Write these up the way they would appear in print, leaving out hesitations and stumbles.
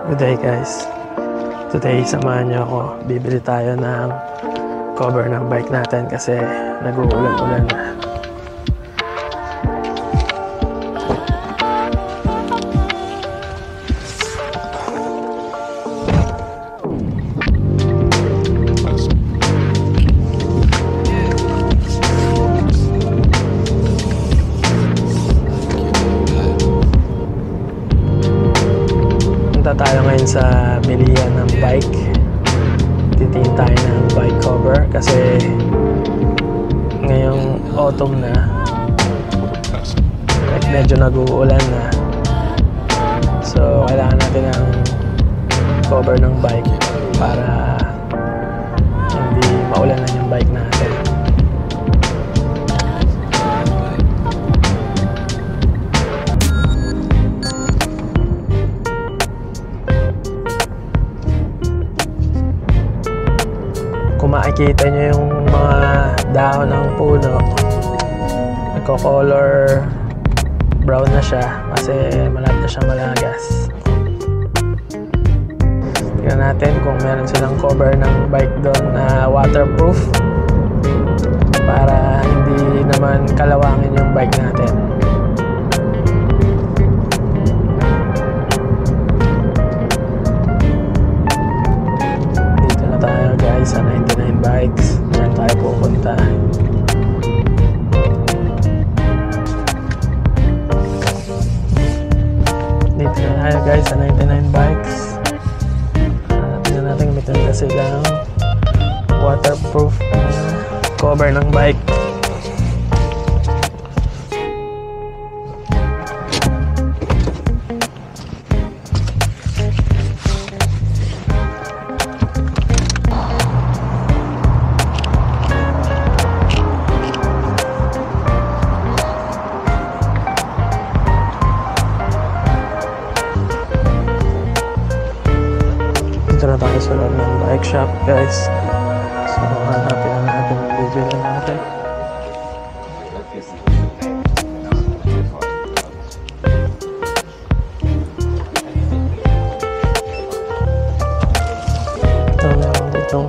Good day guys. Today samahan nyo ako. Bibili tayo ng cover ng bike natin kasi nag-uulan-ulan na. Tayo ngayon sa bilihan ng bike. Titingin tayo ng bike cover kasi ngayong autumn na, like medyo nag-uulan na, so kailangan natin ng cover ng bike para hindi maulanan yung bike natin. Kung makikita nyo yung mga dahon ng puno, nagko-color brown na siya kasi malapit na siya malagas. Tingnan natin kung meron silang cover ng bike doon na waterproof para hindi naman kalawangin yung bike natin. Sa 99 Bikes, diyan tayo pupunta. Dito na tayo guys sa 99 Bikes. Tignan natin gamitin nila silang waterproof cover ng bike. Dito na tayo sa loob ng bike shop guys. So hanapin na natin yung video na natin. Ito meron ditong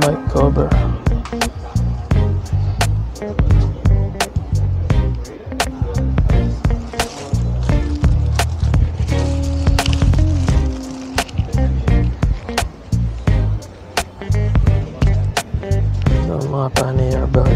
bike cover. Mga pannier belt.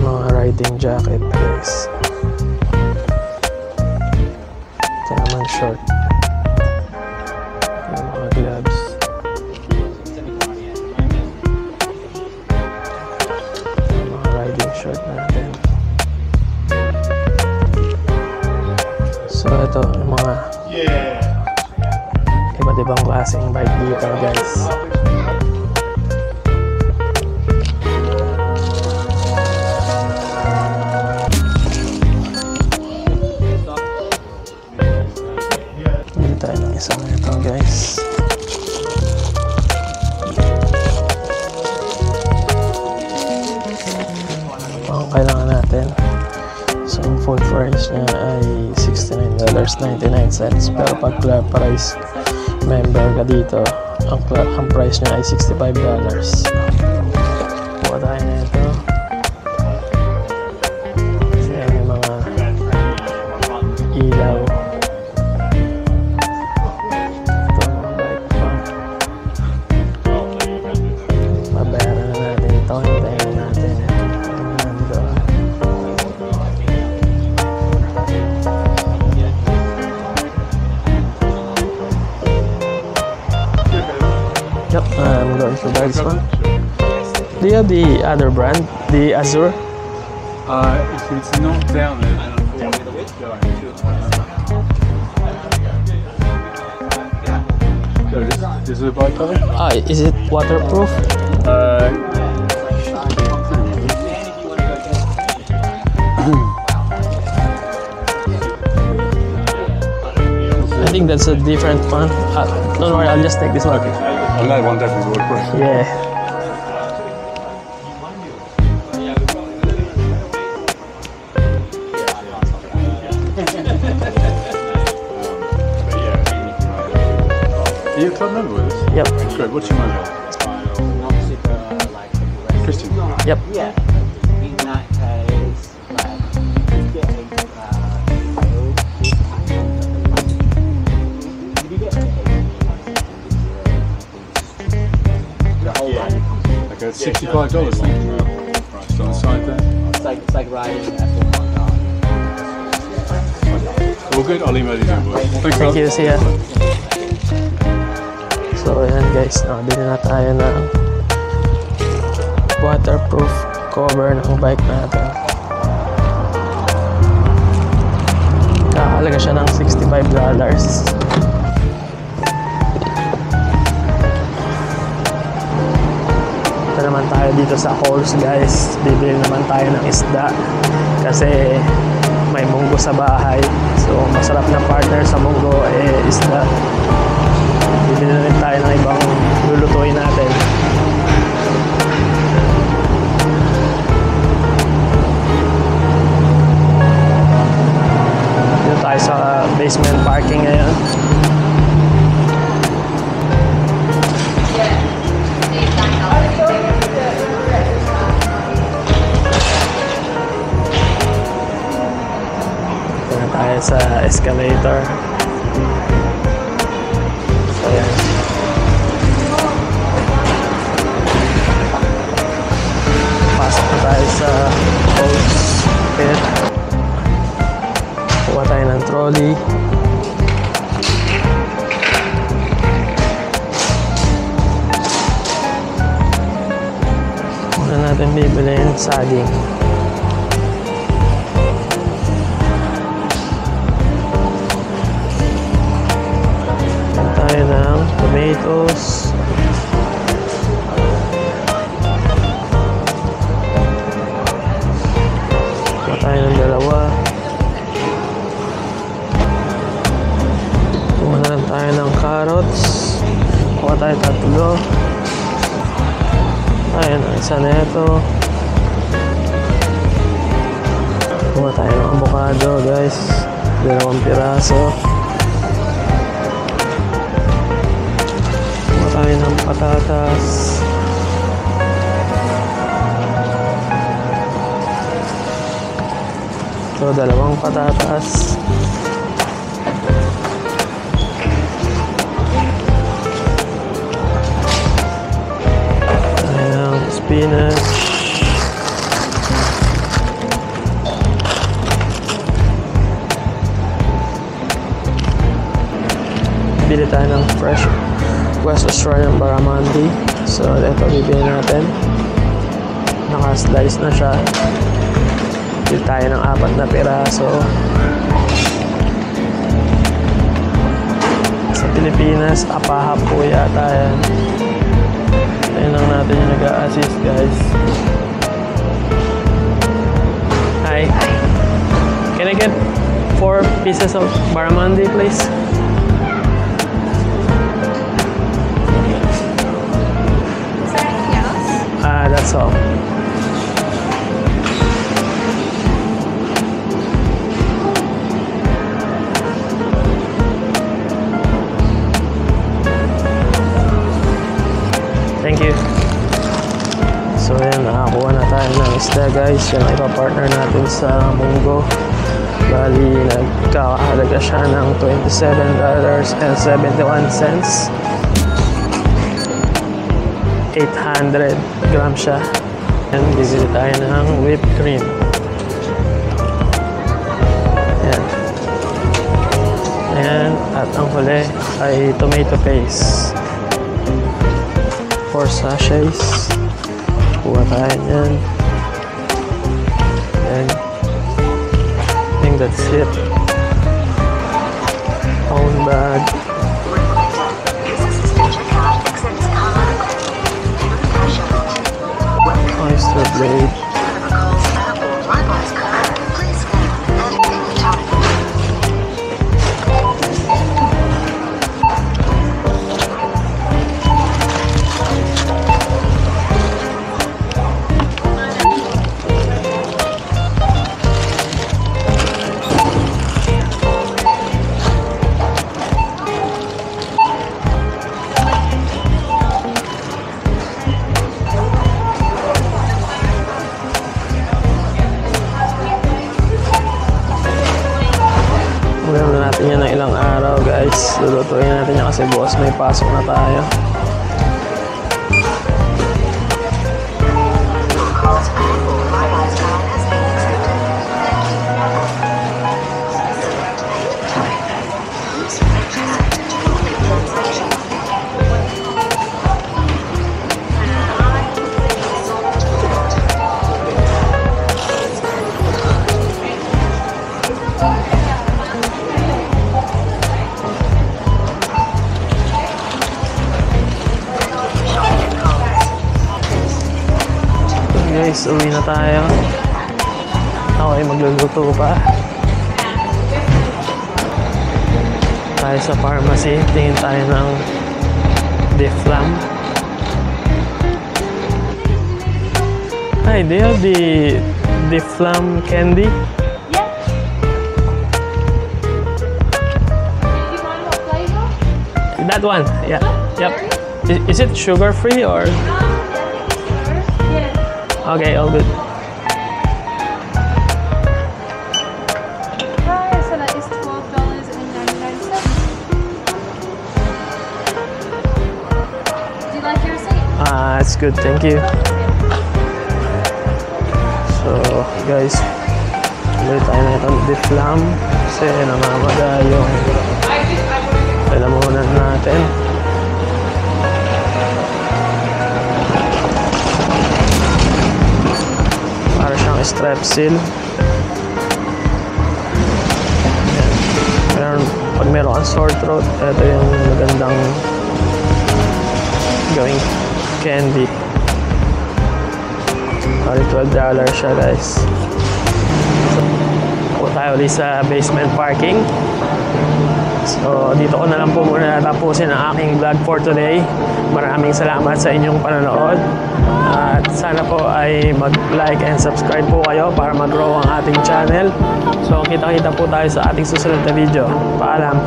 Mga riding jacket guys. Ito naman short. Mga gloves. Shirt natin. So ito yung mga iba't ibang klaseng bike dito guys. Bili tayo ng isang ito guys. Kailangan natin. So ang full price niya ay $69.99 pero pag club price member ka dito, ang price niya ay $65. Buka tayo na ito. Kasi may mga ilaw. Ito mga bike pa. Babayaran na natin ito. Hintayin natin. Yep, I'm going to buy this one. Do you have the other brand, the Azure? If it's not down there, then this is a bike cover? Is it waterproof? think that's a different one. Don't worry, I'll just take this one. Okay. On that one definitely would work. Yeah. Are you a club member with us? Yep. Great. What's your mobile? Christian. Yep. Yeah. In that case, getting did you get the whole ride? Like a $65 thing. Just on the side there. It's like riding a full car. All good. I'll email you the invoice. Thanks, Thank Carl. you, see ya. So ayan guys, nakabili na tayo ng waterproof cover ng bike natin. Kakalaga siya ng $65. Ito naman tayo dito sa Halls guys. Bibili naman tayo ng isda kasi may munggo sa bahay. So masarap na partner sa munggo isda. Bibili na rin tayo ng ibang lulutuin natin. Dito tayo sa basement parking ngayon. Dito na tayo sa escalator. So yan. Pasok na tayo sa hose pit. Kuha tayo ng trolley. Muna natin bibilhin saging. Kuha tayo ng tomatoes. Kuha tayo ng dalawa. Kuha na tayo ng carrots. Kuha tayo tatlo. Ayan, isa na ito. Kuha tayo ng avocado guys. 2 piraso. Kuha tayo ng patatas. So, 2 patatas. Spinach. Bili tayo ng fresh West Australian barramundi. So ito bibili natin. Naka-slice na siya. Bili tayo ng 4 na piraso. Sa Pilipinas, apahap po yata yan. Ayun lang natin yung nag-a-assist guys. Hi. Can I get 4 pieces of barramundi please? Is there anything else? That's all. Thank you. So yan, nakakuha na tayo ng isda guys. Yan ang ipapartner natin sa munggo. Bali, nagkakahalaga siya ng $27.71. 800 grams siya. Yan, bibili tayo ng whipped cream. Yan. Ayan, at ang huli ay tomato paste. 4 sachets. Kuha tayo yan. And I think that's it. Phone bag. Oyster blade. guys. Lulutuin natin yan kasi bukas may pasok na tayo. Guys, uwi na tayo. Ako ay magluluto pa. Tayo sa pharmacy. Tingin tayo ng beef lamb. Hi, do you have the beef lamb candy? Yeah. Do you want what flavor? That one, yeah. Yep. Is it sugar free or? Okay, all good. So that is $12.99. Do you like your receipt? It's good, thank you. So, guys, ulit tayo na itong beef lamb kasi namamaga yung lalamunan natin. Para siyang strepsil. Ayan. Pag meron kang sore throat, ito yung magandang gawing candy. Bali $12 siya, guys. Ako tayo ulit sa basement parking. So, dito ko na lang po muna tapusin ang aking vlog for today. Maraming salamat sa inyong panonood. At sana po ay mag-like and subscribe po kayo para mag-grow ang ating channel. So, kita-kita po tayo sa ating susunod na video. Paalam!